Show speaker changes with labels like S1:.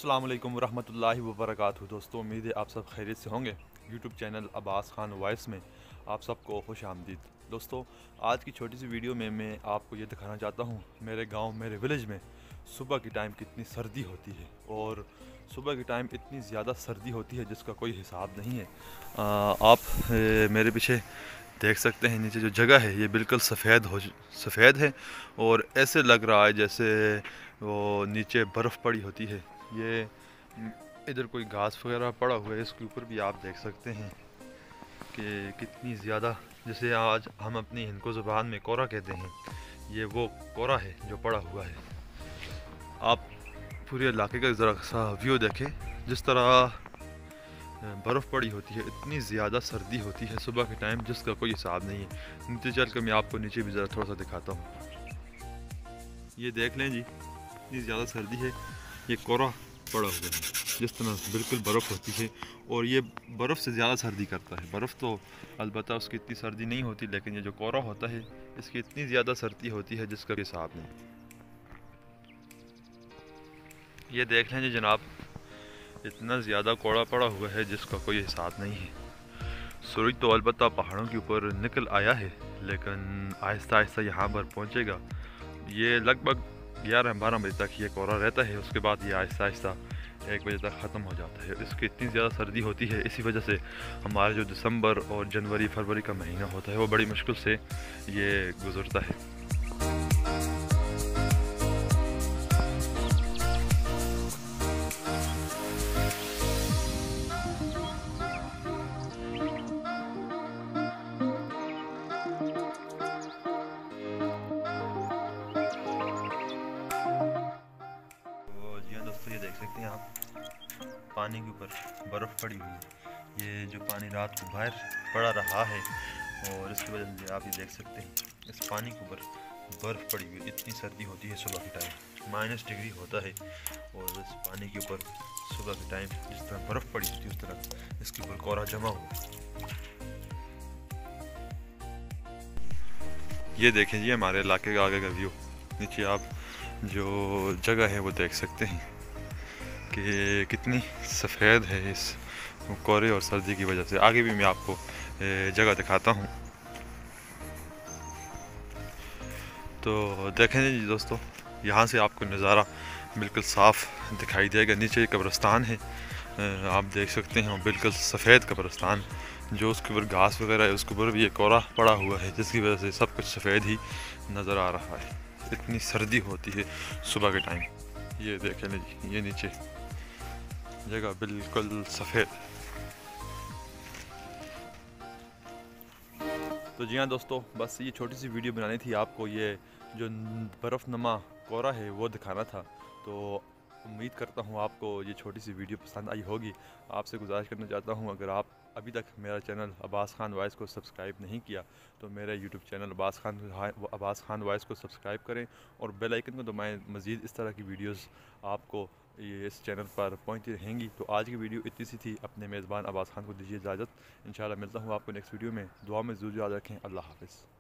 S1: अस्सलाम वालेकुम रहमतुल्लाहि व बरकातहू। दोस्तों, उम्मीद है आप सब खैरियत से होंगे। YouTube channel Abbas Khan voice में आप सबको खुश आमदीद। दोस्तों, आज की छोटी सी वीडियो में मैं आपको ये दिखाना चाहता हूँ मेरे गांव, मेरे विलेज में सुबह की टाइम कितनी सर्दी होती है। और सुबह की टाइम इतनी ज़्यादा सर्दी होती है जिसका कोई हिसाब नहीं है। आप मेरे पीछे देख सकते हैं, नीचे जो जगह है ये बिल्कुल सफ़ेद है और ऐसे लग रहा है जैसे वो नीचे बर्फ़ पड़ी होती है। ये इधर कोई घास वगैरह पड़ा हुआ है, इसके ऊपर भी आप देख सकते हैं कि कितनी ज़्यादा, जैसे आज हम अपनी हिंदको ज़ुबान में कोरा कहते हैं, ये वो कोरा है जो पड़ा हुआ है। आप पूरे इलाके का ज़रा सा व्यू देखें, जिस तरह बर्फ़ पड़ी होती है, इतनी ज़्यादा सर्दी होती है सुबह के टाइम जिसका कोई हिसाब नहीं है। नीचे चल कर मैं आपको नीचे भी ज़रा थोड़ा सा दिखाता हूँ। ये देख लें जी, इतनी ज़्यादा सर्दी है, ये कोरा पड़ा हुआ है जिस तरह बिल्कुल बर्फ़ होती है। और ये बर्फ़ से ज़्यादा सर्दी करता है। बर्फ़ तो अलबत्ता उसकी इतनी सर्दी नहीं होती, लेकिन ये जो कोरा होता है इसकी इतनी ज़्यादा सर्दी होती है जिसका हिसाब नहीं। ये देख लें जी जनाब, इतना ज़्यादा कोड़ा पड़ा हुआ है जिसका कोई हिसाब नहीं है। सूरज तो अलबत्ता पहाड़ों के ऊपर निकल आया है, लेकिन आहिस्ता आहिस्ता यहाँ पर पहुँचेगा। ये लगभग 11-12 बजे तक ये कोहरा रहता है, उसके बाद ये आहिस्ता आहिस्ता 1 बजे तक ख़त्म हो जाता है। इसकी इतनी ज़्यादा सर्दी होती है, इसी वजह से हमारे जो दिसंबर और जनवरी फरवरी का महीना होता है वो बड़ी मुश्किल से ये गुज़रता है। जी हाँ दोस्तों, ये देख सकते हैं आप, पानी के ऊपर बर्फ़ पड़ी हुई है। ये जो पानी रात को बाहर पड़ा रहा है और इसकी वजह से आप ये देख सकते हैं इस पानी के ऊपर बर्फ़ पड़ी हुई। इतनी सर्दी होती है सुबह के टाइम, -डिग्री होता है। और इस पानी के ऊपर सुबह के टाइम जिस तरह बर्फ़ पड़ी होती है उस तरह इसके ऊपर कोहरा जमा हुआ। ये देखें जी हमारे इलाके का आगे का व्यू। नीचे आप जो जगह है वो देख सकते हैं कि कितनी सफ़ेद है इस कोहरे और सर्दी की वजह से। आगे भी मैं आपको जगह दिखाता हूँ। तो देखें जी दोस्तों, यहाँ से आपको नज़ारा बिल्कुल साफ़ दिखाई देगा। नीचे कब्रिस्तान है, आप देख सकते हैं, बिल्कुल सफ़ेद कब्रिस्तान। जो उसके ऊपर घास वगैरह है उसके ऊपर भी ये कोहरा पड़ा हुआ है, जिसकी वजह से सब कुछ सफ़ेद ही नज़र आ रहा है। इतनी सर्दी होती है सुबह के टाइम। ये देखें जी, ये नीचे जगह बिल्कुल सफ़ेद। तो जी हाँ दोस्तों, बस ये छोटी सी वीडियो बनानी थी आपको, ये जो बर्फ़-नमा कोहरा है वो दिखाना था। तो उम्मीद करता हूँ आपको ये छोटी सी वीडियो पसंद आई होगी। आपसे गुजारिश करना चाहता हूँ, अगर आप अभी तक मेरा चैनल अब्बास खान वॉइस को सब्सक्राइब नहीं किया तो मेरा YouTube channel Abbas Khan voice को सब्सक्राइब करें और बेल आइकन को दबाएं। मज़ीद इस तरह की वीडियोस आपको ये इस चैनल पर पहुंचती रहेंगी। तो आज की वीडियो इतनी सी थी। अपने मेज़बान अब्बास खान को दीजिए इजाज़त। इंशाल्लाह मिलता हूँ आपको नेक्स्ट वीडियो में। दुआ में ज़रूर याद रखें। अल्लाह हाफ़िज़।